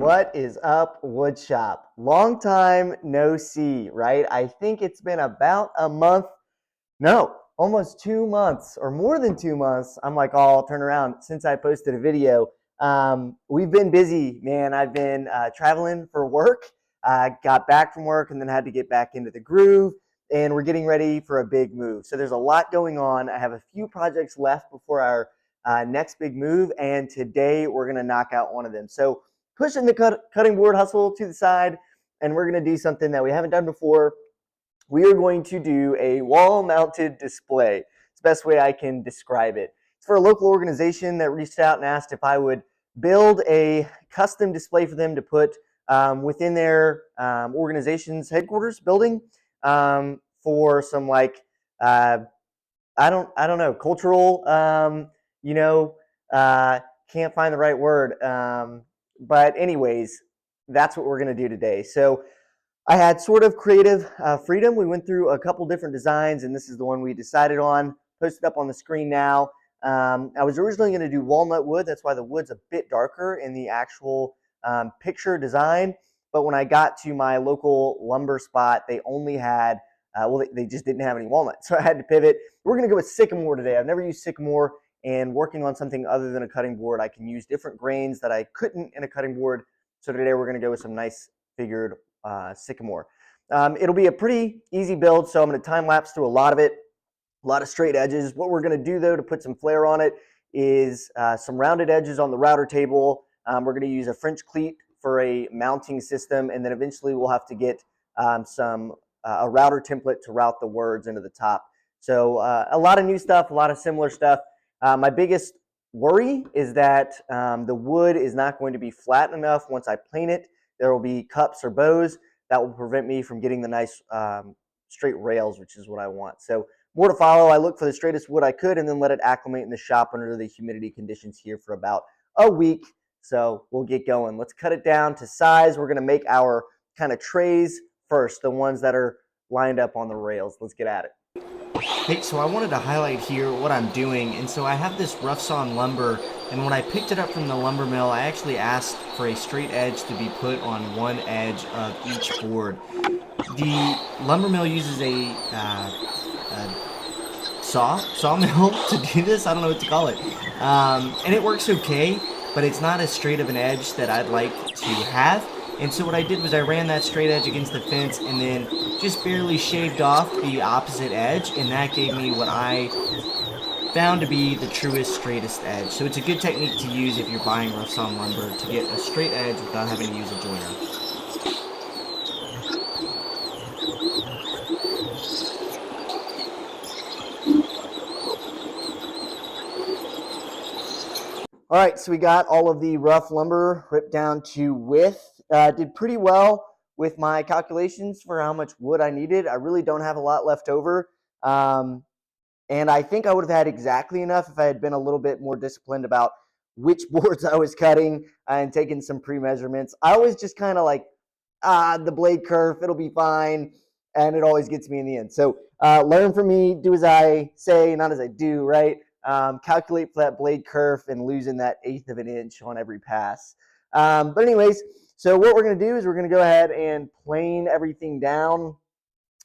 What is up, Woodshop? Long time no see, right? I think it's been about a month. No, almost 2 months or more than 2 months. I'm like, oh, I'll turn around since I posted a video. We've been busy, man. I've been traveling for work. Got back from work and then had to get back into the groove. And we're getting ready for a big move. So there's a lot going on. I have a few projects left before our next big move. And today we're going to knock out one of them. So pushing the cutting board hustle to the side. And we're going to do something that we haven't done before. We are going to do a wall-mounted display. It's the best way I can describe it. It's for a local organization that reached out and asked if I would build a custom display for them to put within their organization's headquarters building for some I don't know, cultural, can't find the right word. But anyways, that's what we're going to do today. So I had sort of creative freedom. We went through a couple different designs, and this is the one we decided on. Posted up on the screen now. I was originally going to do walnut wood. That's why the wood's a bit darker in the actual picture design. But when I got to my local lumber spot, they only had, they just didn't have any walnut. So I had to pivot. We're going to go with sycamore today. I've never used sycamore, and working on something other than a cutting board, I can use different grains that I couldn't in a cutting board. So today we're going to go with some nice figured sycamore. It'll be a pretty easy build, so I'm going to time lapse through a lot of it, a lot of straight edges. What we're going to do though to put some flair on it is some rounded edges on the router table. We're going to use a French cleat for a mounting system, and then eventually we'll have to get a router template to route the words into the top. So a lot of new stuff, a lot of similar stuff. My biggest worry is that the wood is not going to be flat enough once I plane it. There will be cups or bows that will prevent me from getting the nice straight rails, which is what I want. So more to follow. I look for the straightest wood I could and then let it acclimate in the shop under the humidity conditions here for about a week. So we'll get going. Let's cut it down to size. We're going to make our kind of trays first, the ones that are lined up on the rails. Let's get at it. Hey, so I wanted to highlight here what I'm doing, and so I have this rough sawn lumber, and when I picked it up from the lumber mill, I actually asked for a straight edge to be put on one edge of each board. The lumber mill uses a sawmill to do this. I don't know what to call it, and it works okay, but it's not as straight of an edge that I'd like to have. And so what I did was I ran that straight edge against the fence and then just barely shaved off the opposite edge, and that gave me what I found to be the truest, straightest edge. So it's a good technique to use if you're buying rough sawn lumber to get a straight edge without having to use a joiner. All right, so we got all of the rough lumber ripped down to width. Did pretty well with my calculations for how much wood I needed. I really don't have a lot left over. And I think I would have had exactly enough if I had been a little bit more disciplined about which boards I was cutting and taking some pre-measurements. I always just kind of like, the blade curve, it'll be fine. And it always gets me in the end. So learn from me, do as I say, not as I do, right? Calculate for that blade curve and losing that 1/8 of an inch on every pass. But anyways, so what we're going to do is we're going to go ahead and plane everything down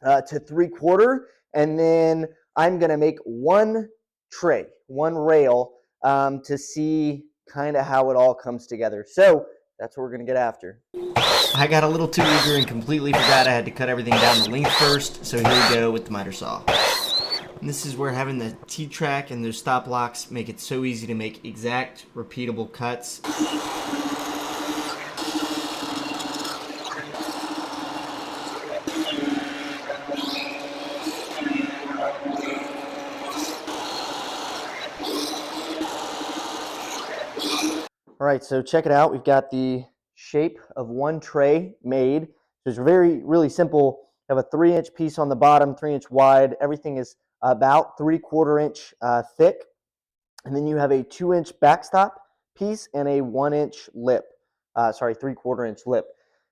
to 3/4, and then I'm going to make one tray, one rail to see kind of how it all comes together. So that's what we're going to get after. I got a little too eager and completely forgot I had to cut everything down the length first, so here we go with the miter saw. And this is where having the T-track and those stop blocks make it so easy to make exact, repeatable cuts. All right, so check it out. We've got the shape of one tray made. So it's really simple. You have a 3-inch piece on the bottom, 3-inch wide. Everything is about 3/4 inch thick. And then you have a 2-inch backstop piece and a 1-inch lip. 3/4 inch lip.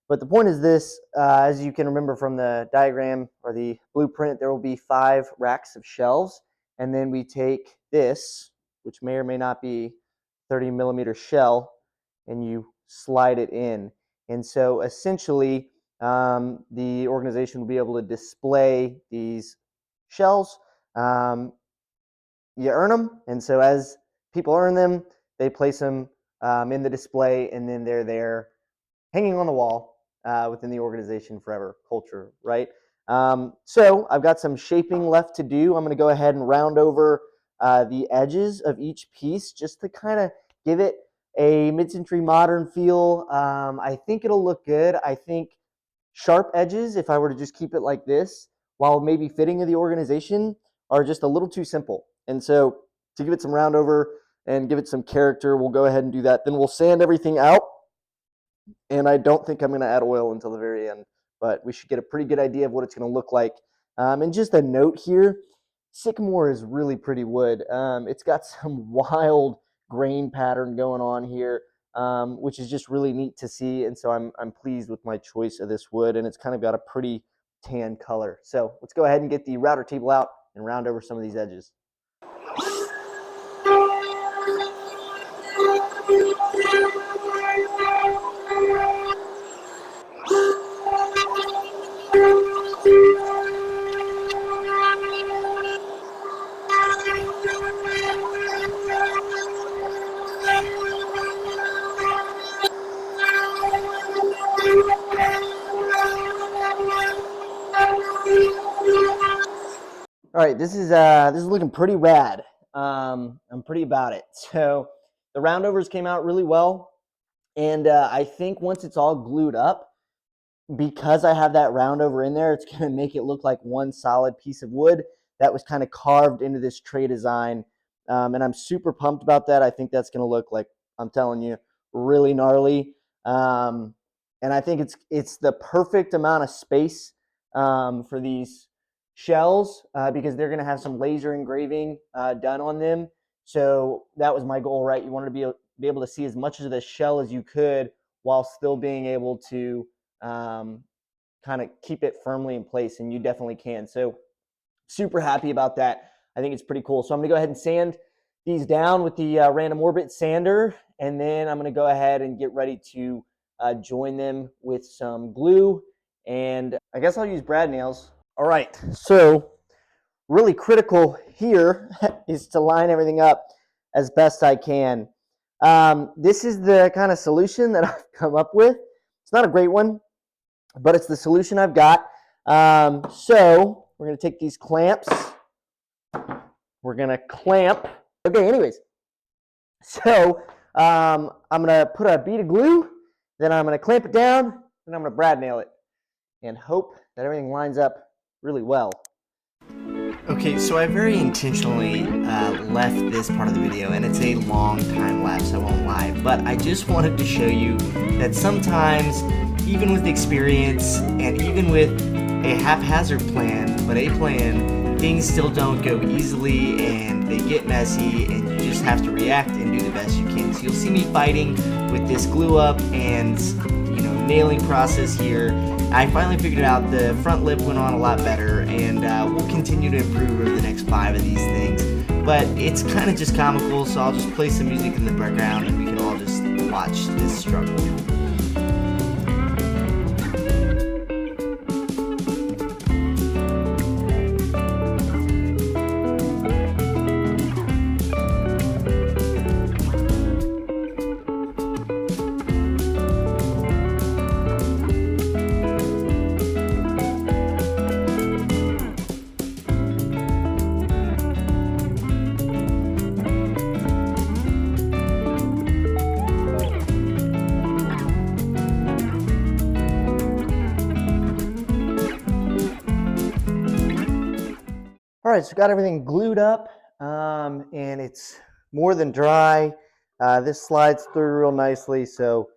But the point is this, as you can remember from the diagram or the blueprint, there will be 5 racks of shelves. And then we take this, which may or may not be 30 millimeter shell, and you slide it in. And so essentially, the organization will be able to display these shells. You earn them, and so as people earn them, they place them in the display, and then they're there hanging on the wall within the organization forever. Culture, right? So I've got some shaping left to do. I'm going to go ahead and round over the edges of each piece just to kind of give it a mid-century modern feel. I think it'll look good. I think sharp edges, if I were to just keep it like this, while maybe fitting of the organization, are just a little too simple. And so to give it some round over and give it some character, we'll go ahead and do that. Then we'll sand everything out. And I don't think I'm going to add oil until the very end, but we should get a pretty good idea of what it's going to look like. And just a note here, sycamore is really pretty wood. It's got some wild grain pattern going on here, which is just really neat to see. And so I'm pleased with my choice of this wood, and it's kind of got a pretty tan color. So let's go ahead and get the router table out and round over some of these edges. All right, this is looking pretty rad. I'm pretty about it. So the roundovers came out really well, and I think once it's all glued up, because I have that roundover in there, it's going to make it look like one solid piece of wood that was kind of carved into this tray design. And I'm super pumped about that. I think that's going to look like, I'm telling you, really gnarly. And I think it's the perfect amount of space for these shells because they're going to have some laser engraving done on them. So that was my goal, right? You wanted to be able to see as much of the shell as you could while still being able to kind of keep it firmly in place, and you definitely can. So super happy about that. I think it's pretty cool. So I'm going to go ahead and sand these down with the random orbit sander, and then I'm going to go ahead and get ready to join them with some glue, and I guess I'll use brad nails. All right, so really critical here is to line everything up as best I can. This is the kind of solution that I've come up with. It's not a great one, but it's the solution I've got. So we're going to take these clamps. We're going to clamp. Okay, anyways. So I'm going to put a bead of glue, then I'm going to clamp it down, and I'm going to brad nail it and hope that everything lines up really well. Okay, so I very intentionally left this part of the video, and it's a long time lapse, I won't lie, but I just wanted to show you that sometimes, even with experience, and even with a haphazard plan, but a plan, things still don't go easily, and they get messy, and you just have to react and do the best you can. So you'll see me fighting with this glue up and, nailing process here. I finally figured out the front lip went on a lot better, and we'll continue to improve over the next 5 of these things. But it's kind of just comical, so I'll just play some music in the background and we can all just watch this struggle. All right, so got everything glued up, and it's more than dry. This slides through real nicely, so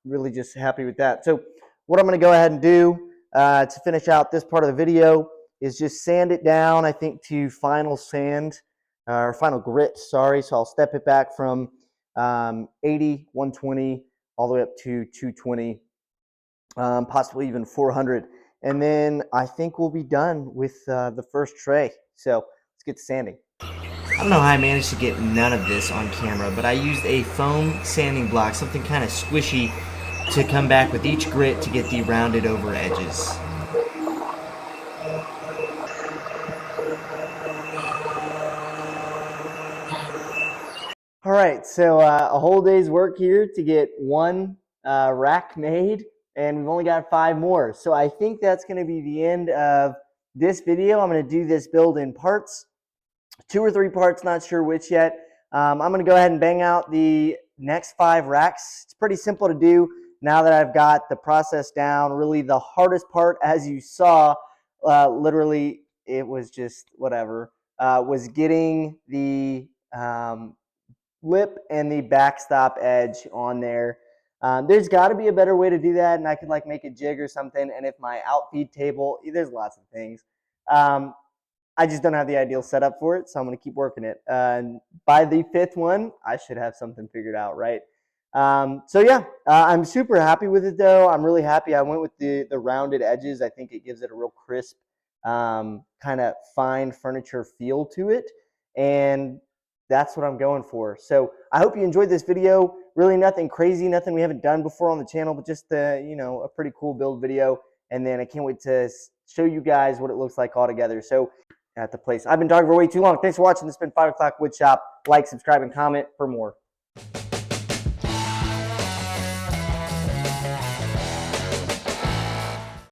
really just happy with that. So what I'm going to go ahead and do to finish out this part of the video is just sand it down, I think, to final sand, or final grit, sorry. So I'll step it back from 80, 120, all the way up to 220, possibly even 400. And then I think we'll be done with the first tray. So let's get to sanding. I don't know how I managed to get none of this on camera, but I used a foam sanding block, something kind of squishy, to come back with each grit to get the rounded over edges. All right, so a whole day's work here to get one rack made, and we've only got 5 more. So I think that's going to be the end of this video. I'm going to do this build in parts, 2 or 3 parts, not sure which yet. I'm going to go ahead and bang out the next 5 racks. It's pretty simple to do now that I've got the process down. Really the hardest part, as you saw, literally it was just whatever, was getting the lip and the backstop edge on there. There's got to be a better way to do that, and I could like make a jig or something. And if my outfeed table, there's lots of things. I just don't have the ideal setup for it, so I'm going to keep working it. And by the 5th one, I should have something figured out, right? So yeah, I'm super happy with it though. I'm really happy I went with the rounded edges. I think it gives it a real crisp, kind of fine furniture feel to it. And that's what I'm going for. So I hope you enjoyed this video. Really nothing crazy, nothing we haven't done before on the channel, but just a pretty cool build video. And then I can't wait to show you guys what it looks like all together. So at the place. I've been talking for way too long. Thanks for watching. This has been 5 o'clock Woodshop. Like, subscribe, and comment for more.